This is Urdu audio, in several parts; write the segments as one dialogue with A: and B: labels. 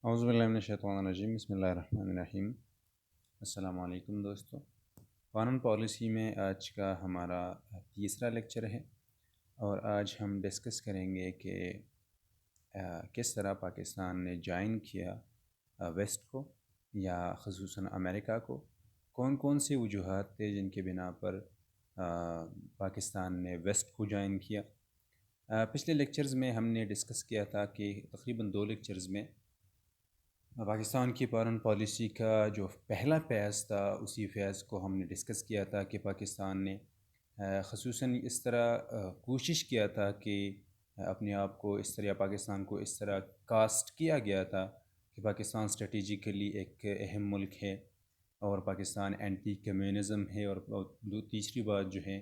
A: اعوذ باللہ من الشیطان الرجیم، بسم اللہ الرحمن الرحیم۔ السلام علیکم دوستو۔ فارن پالیسی میں آج کا ہمارا تیسرا لیکچر ہے، اور آج ہم ڈسکس کریں گے کہ کس طرح پاکستان نے جوائن کیا ویسٹ کو یا خصوصاً امریکہ کو، کون کون سی وجوہات تھے جن کے بنا پر پاکستان نے ویسٹ کو جوائن کیا۔ پچھلے لیکچرز میں ہم نے ڈسکس کیا تھا کہ تقریباً 2 لیکچرز میں پاکستان کی فارن پالیسی کا جو پہلا فیز تھا، اسی فیز کو ہم نے ڈسکس کیا تھا کہ پاکستان نے خصوصاً اس طرح کوشش کیا تھا کہ اپنے آپ کو اس طرح پاکستان کو اس طرح کاسٹ کیا گیا تھا کہ پاکستان اسٹریٹجیکلی ایک اہم ملک ہے، اور پاکستان اینٹی کمیونزم ہے، اور تیسری بات جو ہے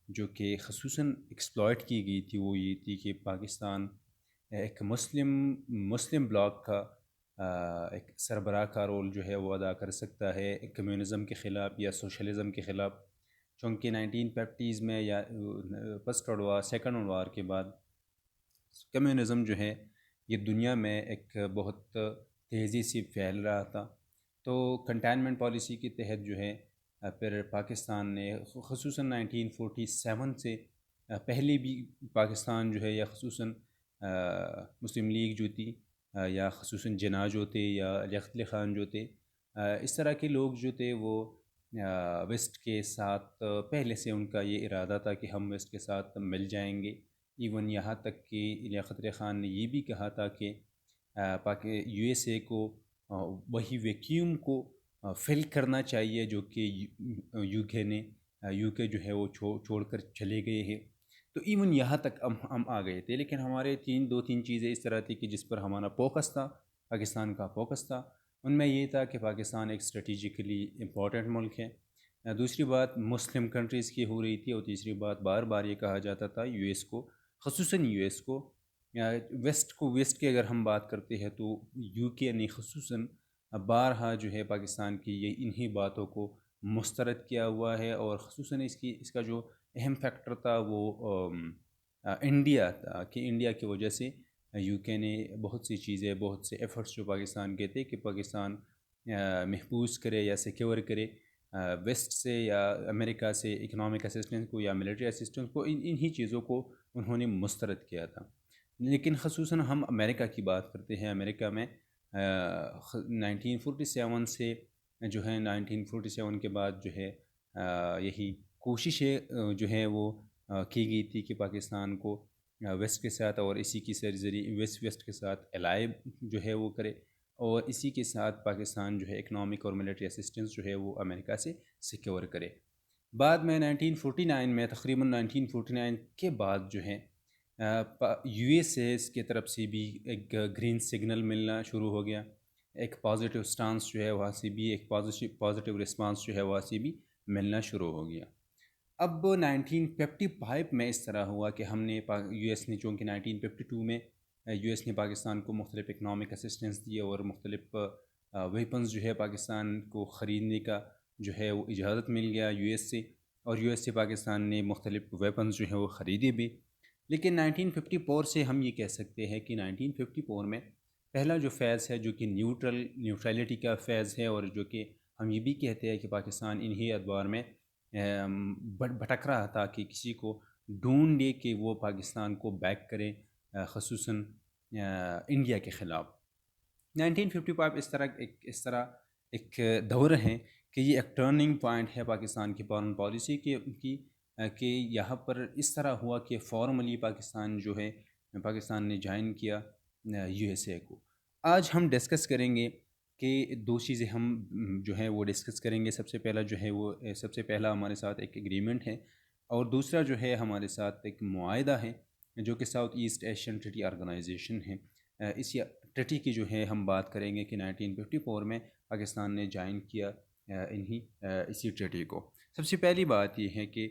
A: جو کہ خصوصاً ایکسپلائٹ کی گئی تھی وہ یہ تھی کہ پاکستان ایک مسلم بلاک کا ایک سربراہ کا رول جو ہے وہ ادا کر سکتا ہے کمیونزم کے خلاف یا سوشلزم کے خلاف، چونکہ 1950s میں یا first world war second world war کے بعد کمیونزم جو ہے یہ دنیا میں ایک بہت تیزی سے پھیل رہا تھا۔ تو کنٹینمنٹ پالیسی کے تحت جو ہے پھر پاکستان نے خصوصاً 1947 سے پہلے بھی پاکستان جو ہے یا خصوصاً مسلم لیگ جو تھی یا خصوصاً جناح جو تھے یا لیاقت علی خان جو تھے، اس طرح کے لوگ جو تھے وہ ویسٹ کے ساتھ پہلے سے ان کا یہ ارادہ تھا کہ ہم ویسٹ کے ساتھ مل جائیں گے۔ ایون یہاں تک کہ لیاقت علی خان نے یہ بھی کہا تھا کہ یو ایس اے کو وہی ویکیوم کو فل کرنا چاہیے جو کہ یو کے جو ہے وہ چھوڑ کر چلے گئے ہیں۔ تو ایون یہاں تک ہم آ گئے تھے، لیکن ہمارے دو تین چیزیں اس طرح تھی کہ جس پر ہمارا فوکس تھا، پاکستان کا فوکس تھا۔ ان میں یہ تھا کہ پاکستان ایک اسٹریٹجیکلی امپورٹنٹ ملک ہے، دوسری بات مسلم کنٹریز کی ہو رہی تھی، اور تیسری بات بار بار یہ کہا جاتا تھا یو ایس کو، خصوصاً یو ایس کو ویسٹ کی اگر ہم بات کرتے ہیں تو یو کے نے خصوصاً بارہا جو ہے پاکستان کی یہ انہی باتوں کو مسترد کیا ہوا ہے، اور خصوصاً اس کا جو اہم فیکٹر تھا وہ انڈیا تھا، کہ انڈیا کی وجہ سے یو کے نے بہت سی چیزیں، بہت سے ایفرٹس جو پاکستان کے تھے کہ پاکستان محفوظ کرے یا سیکیور کرے ویسٹ سے یا امریکہ سے اکنامک اسسٹنس کو یا ملٹری اسسٹنس کو، انہی چیزوں کو انہوں نے مسترد کیا تھا۔ لیکن خصوصاً ہم امریکہ کی بات کرتے ہیں، امریکہ میں 1947 سے جو ہے 1947 کے بعد جو ہے یہی کوششیں جو ہے وہ کی گئی تھی کہ پاکستان کو ویسٹ کے ساتھ اور اسی کی سرزری ویسٹ کے ساتھ الائے جو ہے وہ کرے، اور اسی کے ساتھ پاکستان جو ہے اکنامک اور ملٹری اسسٹنس جو ہے وہ امریکہ سے سیکیور کرے۔ بعد میں 1949 میں تقریباً 1949 کے بعد جو ہے یو ایس اے کی طرف سے بھی ایک گرین سگنل ملنا شروع ہو گیا، ایک پازیٹیو سٹانس جو ہے وہاں سے بھی ایک پازیٹیو رسپانس جو ہے وہاں سے بھی ملنا شروع ہو گیا۔ اب 1955 میں اس طرح ہوا کہ ہم نے یو ایس نے، چونکہ 1952 میں یو ایس نے پاکستان کو مختلف اکنامک اسسٹنس دیے اور مختلف ویپنز جو ہے پاکستان کو خریدنے کا جو ہے وہ اجازت مل گیا یو ایس سے، اور یو ایس سے پاکستان نے مختلف ویپنز جو ہیں وہ خریدے بھی۔ لیکن 1954 سے ہم یہ کہہ سکتے ہیں کہ 1954 میں پہلا جو فیز ہے جو کہ نیوٹرلٹی کا فیز ہے، اور جو کہ ہم یہ بھی کہتے ہیں کہ پاکستان انہی ادوار میں بھٹک رہا تھا کہ کسی کو ڈھونڈے کہ وہ پاکستان کو بیک کرے خصوصاً انڈیا کے خلاف۔ 1955 اس طرح ایک دور ہے کہ یہ ایک ٹرننگ پوائنٹ ہے پاکستان کی فارن پالیسی کی کہ یہاں پر اس طرح ہوا کہ فارملی پاکستان نے جوائن کیا یو ایس اے کو۔ آج ہم ڈسکس کریں گے کہ 2 چیزیں ہم جو ہیں وہ ڈسکس کریں گے۔ سب سے پہلا ہمارے ساتھ ایک ایگریمنٹ ہے، اور دوسرا جو ہے ہمارے ساتھ ایک معاہدہ ہے جو کہ South East Asian Treaty Organization ہے۔ اسی ٹریٹی کی جو ہے ہم بات کریں گے کہ 1954 میں پاکستان نے جوائن کیا اسی ٹریٹی کو۔ سب سے پہلی بات یہ ہے کہ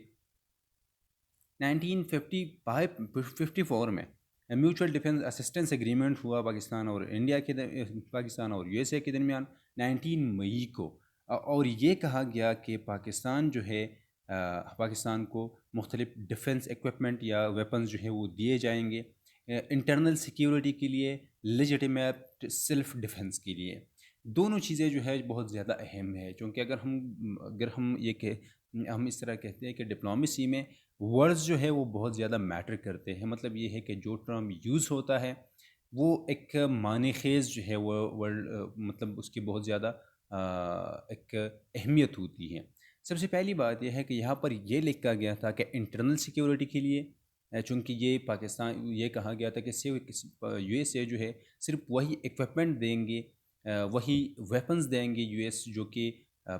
A: 1954 میں میوچل ڈیفنس اسسٹنس ایگریمنٹ ہوا پاکستان اور یو ایس اے کے درمیان 19 مئی کو، اور یہ کہا گیا کہ پاکستان جو ہے پاکستان کو مختلف ڈیفنس ایکوپمنٹ یا ویپنز جو ہے وہ دیے جائیں گے انٹرنل سیکیورٹی کے لیے، لیجیٹیمیٹ سیلف ڈیفنس کے لیے. دونوں چیزیں جو ہے بہت زیادہ اہم ہے، چونکہ اگر ہم یہ کہ ہم اس طرح کہتے ہیں کہ ڈپلومیسی میں ورڈز جو ہے وہ بہت زیادہ میٹر کرتے ہیں. مطلب یہ ہے کہ جو ٹرم یوز ہوتا ہے وہ ایک معنی خیز جو ہے وہ ورڈ، مطلب اس کی بہت زیادہ ایک اہمیت ہوتی ہے. سب سے پہلی بات یہ ہے کہ یہاں پر یہ لکھا گیا تھا کہ انٹرنل سیکیورٹی کے لیے، چونکہ یہ پاکستان، یہ کہا گیا تھا کہ یو ایس اے جو ہے صرف وہی اکوپمنٹ دیں گے، وہی ویپنز دیں گے یو ایس، جو کہ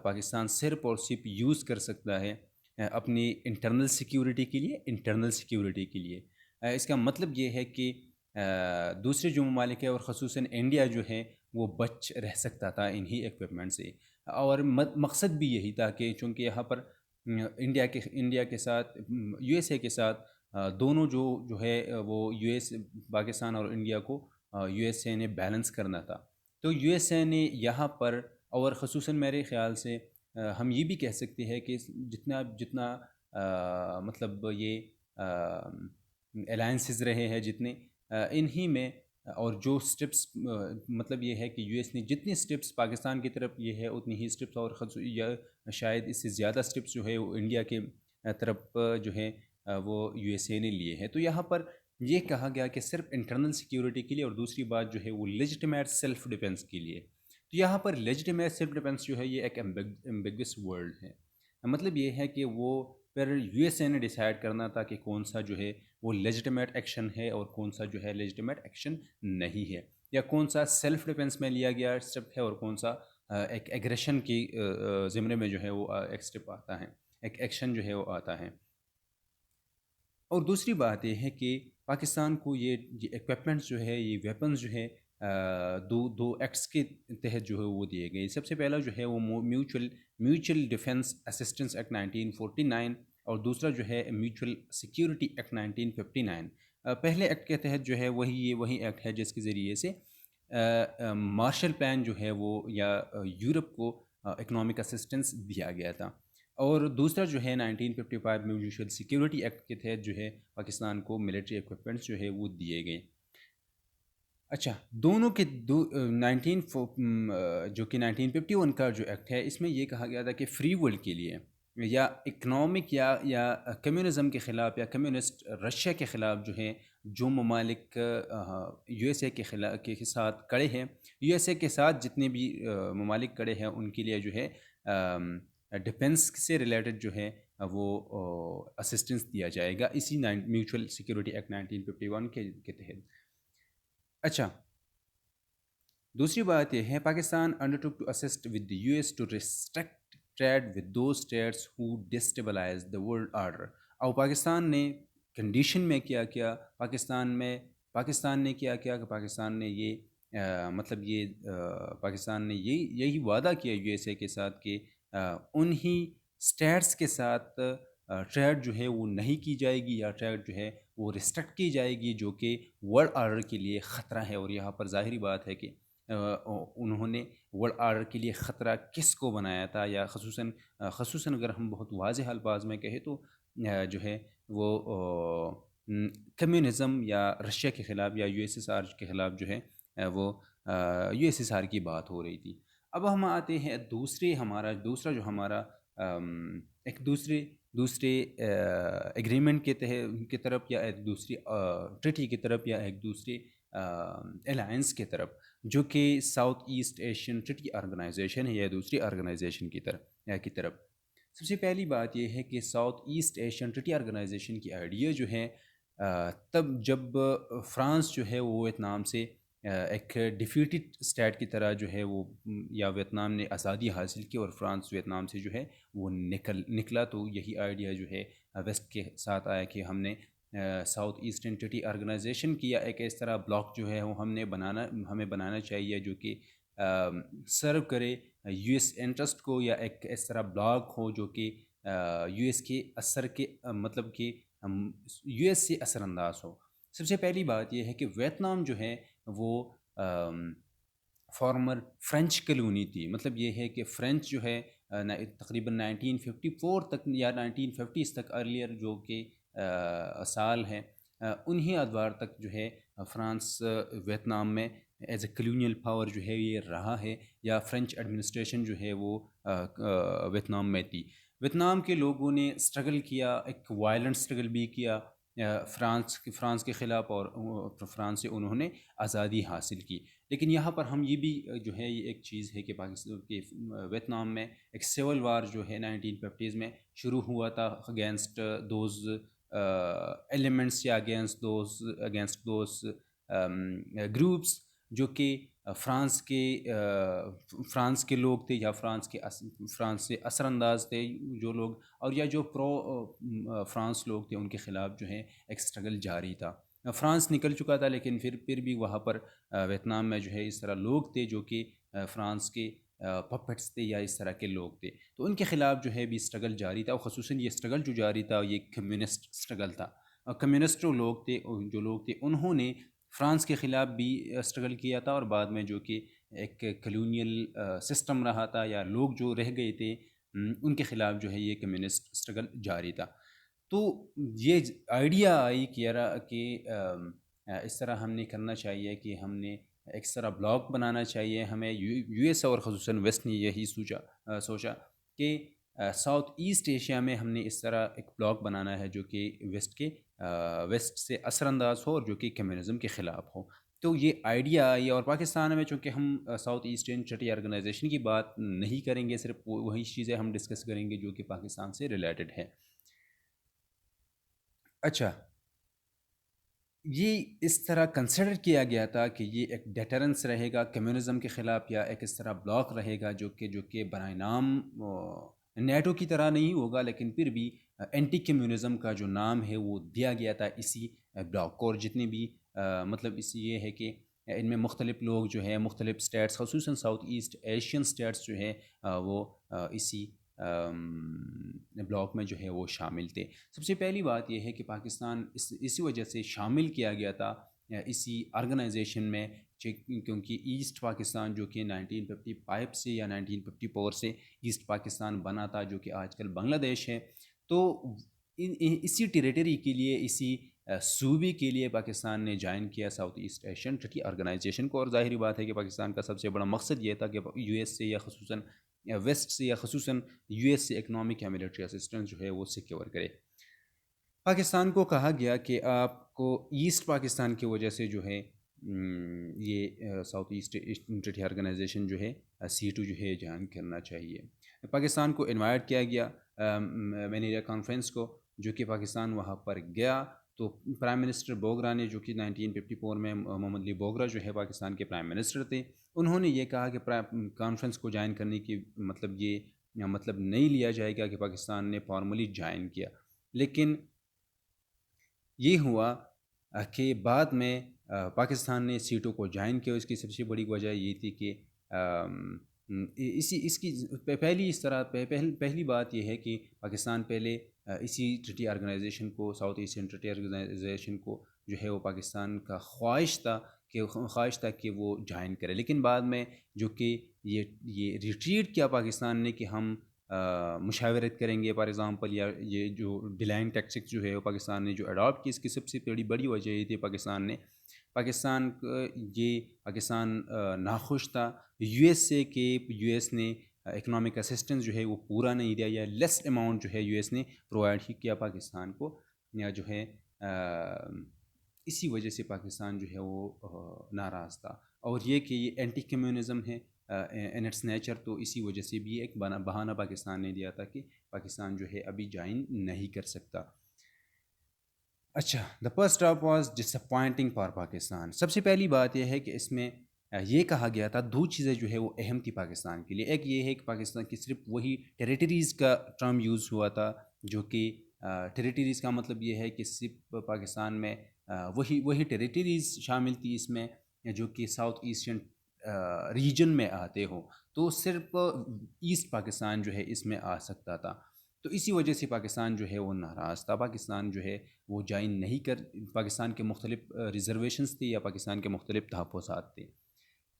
A: پاکستان صرف اور صرف یوز کر سکتا ہے اپنی انٹرنل سیکیورٹی کے لیے. اس کا مطلب یہ ہے کہ دوسرے جو ممالک ہیں اور خصوصاً انڈیا جو ہے وہ بچ رہ سکتا تھا انہی ایکوپمنٹ سے. اور مقصد بھی یہی تھا کہ چونکہ یہاں پر انڈیا کے ساتھ یو ایس اے کے ساتھ دونوں جو ہے وہ پاکستان اور انڈیا کو یو ایس اے نے بیلنس کرنا تھا. تو یو ایس اے نے یہاں پر، اور خصوصاً میرے خیال سے ہم یہ بھی کہہ سکتے ہیں کہ جتنا مطلب یہ الائنسز رہے ہیں جتنے انہی میں، اور جو سٹیپس، مطلب یہ ہے کہ یو ایس نے جتنی سٹیپس پاکستان کی طرف یہ ہے اتنی ہی سٹیپس، اور یا شاید اس سے زیادہ سٹیپس جو ہے وہ انڈیا کے طرف جو ہے وہ یو ایس اے نے لیے ہیں. تو یہاں پر یہ کہا گیا کہ صرف انٹرنل سیکیورٹی کے لیے، اور دوسری بات جو ہے وہ لیجٹمیٹ سیلف ڈیفنس کے لیے. تو یہاں پر لیجٹمیٹ سیلف ڈیفنس جو ہے یہ ایک ایمبیگوس ورڈ ہے. مطلب یہ ہے کہ وہ پھر یو ایس اے نے ڈیسائیڈ کرنا تھا کہ کون سا جو ہے وہ لیجٹمیٹ ایکشن ہے اور کون سا جو ہے لیجٹمیٹ ایکشن نہیں ہے، یا کون سا سیلف ڈیفنس میں لیا گیا اسٹیپ ہے اور کون سا ایک ایگریشن کی زمرے میں جو ہے وہ ایک اسٹیپ آتا ہے، ایک ایکشن جو ہے وہ آتا ہے. اور دوسری بات یہ ہے کہ پاکستان کو یہ ایکوپمنٹس جو ہے، یہ ویپنز جو ہے دو ایکٹس کے تحت جو ہے وہ دیے گئے. سب سے پہلا جو ہے وہ میوچل ڈیفنس اسسٹنس ایکٹ 1949، اور دوسرا جو ہے میوچل سیکیورٹی ایکٹ 1959. پہلے ایکٹ کے تحت جو ہے وہی ایکٹ ہے جس کے ذریعے سے مارشل پلان جو ہے وہ یا یورپ کو اکنامک اسسٹنس دیا گیا تھا. اور دوسرا جو ہے 1955 میوچل سیکیورٹی ایکٹ کے تحت جو ہے پاکستان کو ملٹری ایکوپمنٹس جو ہے وہ دیے گئے. اچھا، دونوں کے جو کہ 1951 کا جو ایکٹ ہے، اس میں یہ کہا گیا تھا کہ فری ورلڈ کے لیے، یا اکنامک یا کمیونزم کے خلاف، یا کمیونسٹ رشیا کے خلاف جو ہے جو ممالک یو ایس اے کے ساتھ کڑے ہیں، یو ایس اے کے ساتھ جتنے بھی ممالک کڑے ہیں ان کے لیے جو ہے ڈیفنس سے ریلیٹڈ جو ہے وہ اسسٹنس دیا جائے گا اسی میوچل سیکیورٹی ایکٹ 1951 کے تحت. اچھا، دوسری بات یہ ہے Pakistan undertook to assist with the U S to restrict trade with those states who destabilise the world order. اور پاکستان نے کنڈیشن میں کیا پاکستان نے کیا کہ پاکستان نے یہ مطلب یہ پاکستان نے یہی وعدہ کیا یو ایس اے کے ساتھ کہ انہی اسٹیٹس کے ساتھ ٹریڈ جو ہے وہ نہیں کی جائے گی، یا ٹریڈ جو ہے وہ ریسٹرکٹ کی جائے گی جو کہ ورلڈ آرڈر کے لیے خطرہ ہے. اور یہاں پر ظاہری بات ہے کہ انہوں نے ورلڈ آرڈر کے لیے خطرہ کس کو بنایا تھا، یا خصوصاً اگر ہم بہت واضح الفاظ میں کہیں تو جو ہے وہ کمیونزم یا رشیا کے خلاف یا یو ایس ایس آر کے خلاف جو ہے وہ یو ایس ایس آر کی بات ہو رہی تھی. اب ہم آتے ہیں دوسرا جو ہمارا ایک دوسرے ایگریمنٹ کی طرف، یا ایک دوسری ٹریٹی کی طرف، یا ایک دوسری الائنس کی طرف، جو کہ South East Asian Treaty Organization ہے، یا دوسری آرگنائزیشن کی طرف. سب سے پہلی بات یہ ہے کہ South East Asian Treaty Organization کی آئیڈیا جو ہے تب جب فرانس جو ہے وہ ویتنام سے ایک ڈیفیٹڈ اسٹیٹ کی طرح جو ہے وہ، یا ویتنام نے آزادی حاصل کی اور فرانس ویتنام سے جو ہے وہ نکلا، تو یہی آئیڈیا جو ہے ویسٹ کے ساتھ آیا کہ ہم نے ساؤتھ ایسٹرن ٹریٹی آرگنائزیشن کی، یا ایک اس طرح بلاک جو ہے وہ ہمیں بنانا چاہیے جو کہ سرو کرے یو ایس انٹرسٹ کو، یا ایک اس طرح بلاک ہو جو کہ یو ایس کے اثر کے مطلب کہ یو ایس سے اثر انداز ہو. سب سے پہلی بات یہ ہے کہ ویتنام جو ہے وہ فارمر فرینچ کلونی تھی. مطلب یہ ہے کہ فرینچ جو ہے تقریباً 1954 تک یا 1950s تک ارلیئر جو کہ سال ہیں، انہی ادوار تک جو ہے فرانس ویتنام میں ایز اے کلونیل پاور جو ہے یہ رہا ہے، یا فرینچ ایڈمنسٹریشن جو ہے وہ ویتنام میں تھی۔ ویتنام کے لوگوں نے اسٹرگل کیا، ایک وائلنٹ اسٹرگل بھی کیا فرانس کے خلاف، اور فرانس سے انہوں نے آزادی حاصل کی۔ لیکن یہاں پر ہم یہ بھی جو ہے یہ ایک چیز ہے کہ پاکستان کے ویتنام میں ایک سول وار جو ہے 1950s میں شروع ہوا تھا اگینسٹ دوز ایلیمنٹس، یا اگینسٹ دوز گروپس جو کہ فرانس کے لوگ تھے، یا فرانس سے اثر انداز تھے جو لوگ، اور یا جو فرانس لوگ تھے، ان کے خلاف جو ہے ایک اسٹرگل جاری تھا۔ فرانس نکل چکا تھا، لیکن پھر بھی وہاں پر ویتنام میں جو ہے اس طرح لوگ تھے جو کہ فرانس کے پپٹس تھے، یا اس طرح کے لوگ تھے، تو ان کے خلاف جو ہے بھی اسٹرگل جاری تھا، اور خصوصاً یہ اسٹرگل جو جاری تھا یہ کمیونسٹ اسٹرگل تھا۔ کمیونسٹ جو لوگ تھے انہوں نے فرانس کے خلاف بھی اسٹرگل کیا تھا، اور بعد میں جو کہ ایک کلونیل سسٹم رہا تھا، یا لوگ جو رہ گئے تھے ان کے خلاف جو ہے یہ کمیونسٹ اسٹرگل جاری تھا۔ تو یہ آئیڈیا آئی کہ اس طرح ہم نے کرنا چاہیے کہ ہم نے ایک طرح بلاک بنانا چاہیے ہمیں، یو ایس اور خصوصاً ویسٹ نے یہی سوچا کہ ساؤتھ ایسٹ ایشیا میں ہم نے اس طرح ایک بلاک بنانا ہے جو کہ ویسٹ سے اثر انداز ہو، اور جو کہ کمیونزم کے خلاف ہو۔ تو یہ آئیڈیا آئی، اور پاکستان میں چونکہ ہم ساؤتھ ایسٹرن ٹریٹی آرگنائزیشن کی بات نہیں کریں گے، صرف وہی چیزیں ہم ڈسکس کریں گے جو کہ پاکستان سے ریلیٹڈ ہے۔ اچھا، یہ اس طرح کنسیڈر کیا گیا تھا کہ یہ ایک ڈیٹرنس رہے گا کمیونزم کے خلاف، یا ایک اس طرح بلاک رہے گا جو کہ برائے نام نیٹو کی طرح نہیں ہوگا، لیکن پھر بھی اینٹی کمیونزم کا جو نام ہے وہ دیا گیا تھا اسی بلاک کو۔ اور جتنے بھی مطلب اس یہ ہے کہ ان میں مختلف لوگ جو ہیں، مختلف اسٹیٹس، خصوصاً ساؤتھ ایسٹ ایشین اسٹیٹس جو ہیں وہ اسی بلاک میں جو ہے وہ شامل تھے۔ سب سے پہلی بات یہ ہے کہ پاکستان اسی وجہ سے شامل کیا گیا تھا اسی آرگنائزیشن میں، کیونکہ ایسٹ پاکستان جو کہ 1955 سے یا 1954 سے ایسٹ پاکستان بنا تھا، جو کہ آج کل بنگلہ دیش ہے، تو اسی ٹیریٹری کے لیے، اسی صوبے کے لیے پاکستان نے جوائن کیا South East Asian Treaty Organization کو۔ اور ظاہری بات ہے کہ پاکستان کا سب سے بڑا مقصد یہ تھا کہ یو ایس سے، یا خصوصاً ویسٹ سے، یا خصوصاً یو ایس سے اکنامک یا ملٹری اسسٹنس جو ہے وہ سیکیور کرے۔ پاکستان کو کہا گیا کہ آپ کو ایسٹ پاکستان کی وجہ سے جو ہے یہ ساؤتھ ایسٹ ٹریٹی آرگنائزیشن جو ہے C2 جو ہے جوائن کرنا چاہیے۔ پاکستان کو انوائٹ کیا گیا مینیلا کانفرنس کو، جو کہ پاکستان وہاں پر گیا، تو پرائم منسٹر بوگرا نے، جو کہ 1954 میں محمد علی بوگرا جو ہے پاکستان کے پرائم منسٹر تھے، انہوں نے یہ کہا کہ کانفرنس کو جوائن کرنے کی مطلب نہیں لیا جائے گا کہ پاکستان نے فارملی جوائن کیا۔ لیکن یہ ہوا کہ بعد میں پاکستان نے C2 کو جوائن کیا۔ اس کی سب سے بڑی وجہ یہ تھی کہ اس کی پہلی بات یہ ہے کہ پاکستان پہلے اسی ٹریٹی آرگنائزیشن کو، ساؤتھ ایشین ٹریٹی آرگنائزیشن کو جو ہے وہ پاکستان کا خواہش تھا کہ وہ جوائن کرے، لیکن بعد میں جو کہ یہ ریٹریٹ کیا پاکستان نے کہ ہم مشاورت کریں گے، فار ایگزامپل، یا یہ جو ڈیلائن ٹیکٹکس جو ہے وہ پاکستان نے جو اڈاپٹ کی، اس کی سب سے بڑی وجہ یہ تھی پاکستان ناخوش تھا یو ایس سے کہ یو ایس نے اکنامک اسسٹنس جو ہے وہ پورا نہیں دیا، یا لیس اماؤنٹ جو ہے یو ایس نے پرووائڈ ہی کیا پاکستان کو، یا جو ہے اسی وجہ سے پاکستان جو ہے وہ ناراض تھا۔ اور یہ کہ یہ اینٹی کمیونزم ہے ان اٹس نیچر، تو اسی وجہ سے بھی ایک بہانہ پاکستان نے دیا تھا کہ پاکستان جو ہے ابھی جوائن نہیں کر سکتا۔ اچھا، the first stop was disappointing for Pakistan. سب سے پہلی بات یہ ہے کہ اس میں یہ کہا گیا تھا، دو چیزیں جو ہے وہ اہم تھی پاکستان کے لیے۔ ایک یہ ہے کہ پاکستان کی صرف وہی ٹیریٹریز کا ٹرم یوز ہوا تھا، جو کہ ٹیریٹریز کا مطلب یہ ہے کہ صرف پاکستان میں وہی ٹیریٹریز شامل تھی اس میں جو کہ ساؤتھ ایشین ریجن میں آتے ہو، تو صرف ایسٹ پاکستان جو ہے اس میں آ سکتا تھا۔ تو اسی وجہ سے پاکستان جو ہے وہ ناراض تھا، پاکستان جو ہے وہ جوائن نہیں پاکستان کے مختلف ریزرویشنز تھی، یا پاکستان کے مختلف تحفظات تھے۔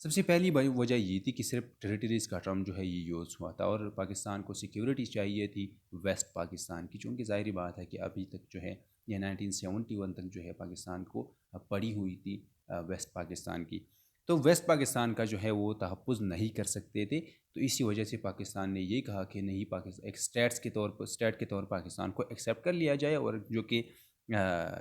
A: سب سے پہلی وجہ یہ تھی کہ صرف ٹیریٹریز کا ٹرم جو ہے یہ یوز ہوا تھا، اور پاکستان کو سیکیورٹی چاہیے تھی ویسٹ پاکستان کی، چونکہ ظاہری بات ہے کہ ابھی تک جو ہے یا 1971 تک جو ہے پاکستان کو پڑی ہوئی تھی ویسٹ پاکستان کی. تو ویسٹ پاکستان کا جو ہے وہ تحفظ نہیں کر سکتے تھے. تو اسی وجہ سے پاکستان نے یہ کہا کہ نہیں، پاکستان ایک اسٹیٹ کے طور پاکستان کو ایکسیپٹ کر لیا جائے، اور جو کہ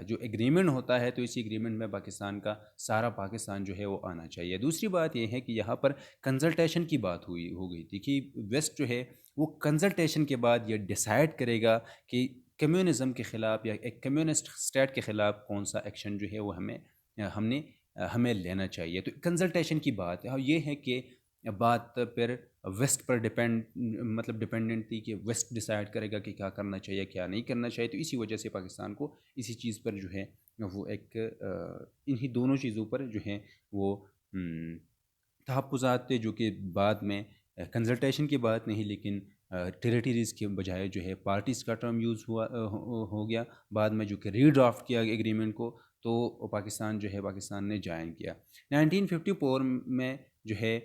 A: جو ایگریمنٹ ہوتا ہے تو اسی ایگریمنٹ میں پاکستان کا سارا پاکستان جو ہے وہ آنا چاہیے. دوسری بات یہ ہے کہ یہاں پر کنسلٹیشن کی بات ہو گئی تھی کہ ویسٹ جو ہے وہ کنسلٹیشن کے بعد یہ ڈیسائیڈ کرے گا کہ کمیونزم کے خلاف یا ایک کمیونسٹ اسٹیٹ کے خلاف کون سا ایکشن جو ہے وہ ہمیں لینا چاہیے. تو کنسلٹیشن کی بات ہے، اور یہ ہے کہ بات پھر ویسٹ پر ڈپینڈنٹ تھی کہ ویسٹ ڈیسائیڈ کرے گا کہ کیا کرنا چاہیے کیا نہیں کرنا چاہیے. تو اسی وجہ سے پاکستان کو اسی چیز پر جو ہے وہ ایک انہی دونوں چیزوں پر جو ہیں وہ تحفظات تھے، جو کہ بعد میں کنسلٹیشن کی بات نہیں لیکن ٹیریٹریز کے بجائے جو ہے پارٹیز کا ٹرم یوز ہو گیا بعد میں، جو کہ ری ڈرافٹ کیا ایگریمنٹ کو. تو پاکستان نے جوائن کیا. 1954 میں جو ہے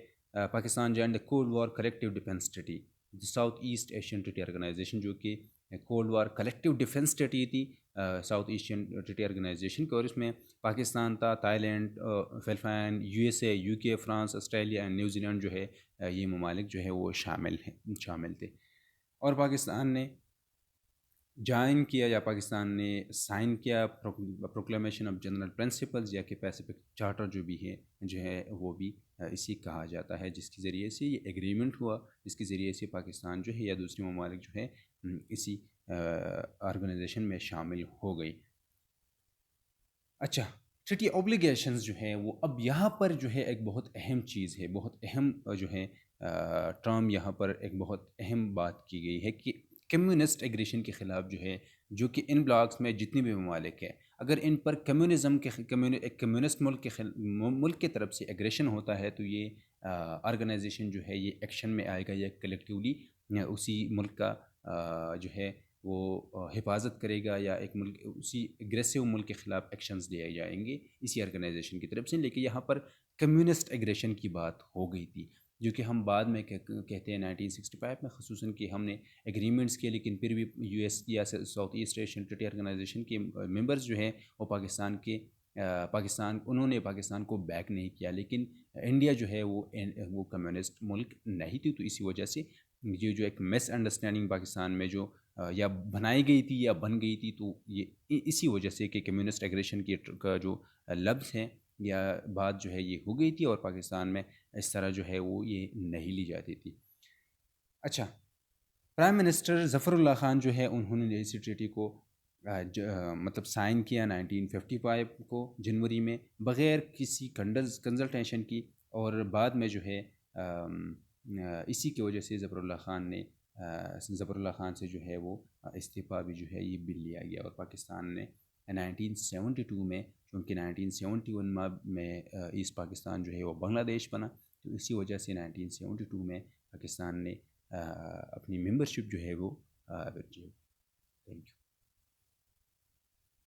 A: Pakistan join the cold war collective defence treaty, South East Asian Treaty Organization, جو کہ cold war collective defence treaty تھی ساؤتھ ایشین ٹریٹی آرگنائزیشن کی. اور اس میں پاکستان تھا، Thailand, Philippines, USA، UK، France, Australia and New Zealand ہے یہ ممالک جو ہے وہ شامل تھے. اور پاکستان نے جوائن کیا یا پاکستان نے سائن کیا پروکلیمیشن آف جنرل پرنسپلز، یا کہ پیسفک چارٹر جو ہے وہ بھی اسی کہا جاتا ہے، جس کے ذریعے سے یہ ایگریمنٹ ہوا، جس کے ذریعے سے پاکستان جو ہے یا دوسری ممالک جو ہے اسی آرگنائزیشن میں شامل ہو گئی. اچھا، ٹریٹی اوبلیگیشنز جو ہیں وہ اب یہاں پر جو ہے ایک بہت اہم چیز ہے، بہت اہم جو ہے ٹرم، یہاں پر ایک بہت اہم بات کی گئی ہے کہ کمیونسٹ ایگریشن کے خلاف جو ہے، جو کہ ان بلاکس میں جتنی بھی ممالک ہیں، اگر ان پر ایک کمیونسٹ ملک کی طرف سے ایگریشن ہوتا ہے تو یہ آرگنائزیشن جو ہے یہ ایکشن میں آئے گا، یا کلیکٹیولی اسی ملک کا جو ہے وہ حفاظت کرے گا، یا ایک ملک اسی اگریسو ملک کے خلاف ایکشنز لیے جائیں گے اسی آرگنائزیشن کی طرف سے. لیکن یہاں پر کمیونسٹ ایگریشن کی بات ہو گئی تھی، جو کہ ہم بعد میں کہتے ہیں 1965 میں خصوصاً کہ ہم نے ایگریمنٹس کیے، لیکن پھر بھی US یا South East Asian Treaty Organization کے ممبرز جو ہیں وہ انہوں نے پاکستان کو بیک نہیں کیا. لیکن انڈیا جو ہے وہ کمیونسٹ ملک نہیں تھی. تو اسی وجہ سے یہ جو ایک مس انڈرسٹینڈنگ پاکستان میں جو یا بنائی گئی تھی یا بن گئی تھی، تو یہ اسی وجہ سے کہ کمیونسٹ ایگریشن کا جو لفظ ہیں یا بات جو ہے یہ ہو گئی تھی، اور پاکستان میں اس طرح جو ہے وہ یہ نہیں لی جاتی تھی. اچھا، پرائم منسٹر ظفر اللہ خان جو ہے انہوں نے اسی ٹریٹی کو سائن کیا 1955 کو جنوری میں، بغیر کسی کنسلٹیشن کی. اور بعد میں جو ہے اسی کی وجہ سے ظفر اللہ خان سے جو ہے وہ استعفیٰ بھی جو ہے یہ بل لیا گیا. اور پاکستان نے 1972 میں، چونکہ 1971 میں ایسٹ پاکستان جو ہے وہ بنگلہ دیش بنا، تو اسی وجہ سے 1972 میں پاکستان نے اپنی ممبرشپ جو ہے وہ تھینک یو.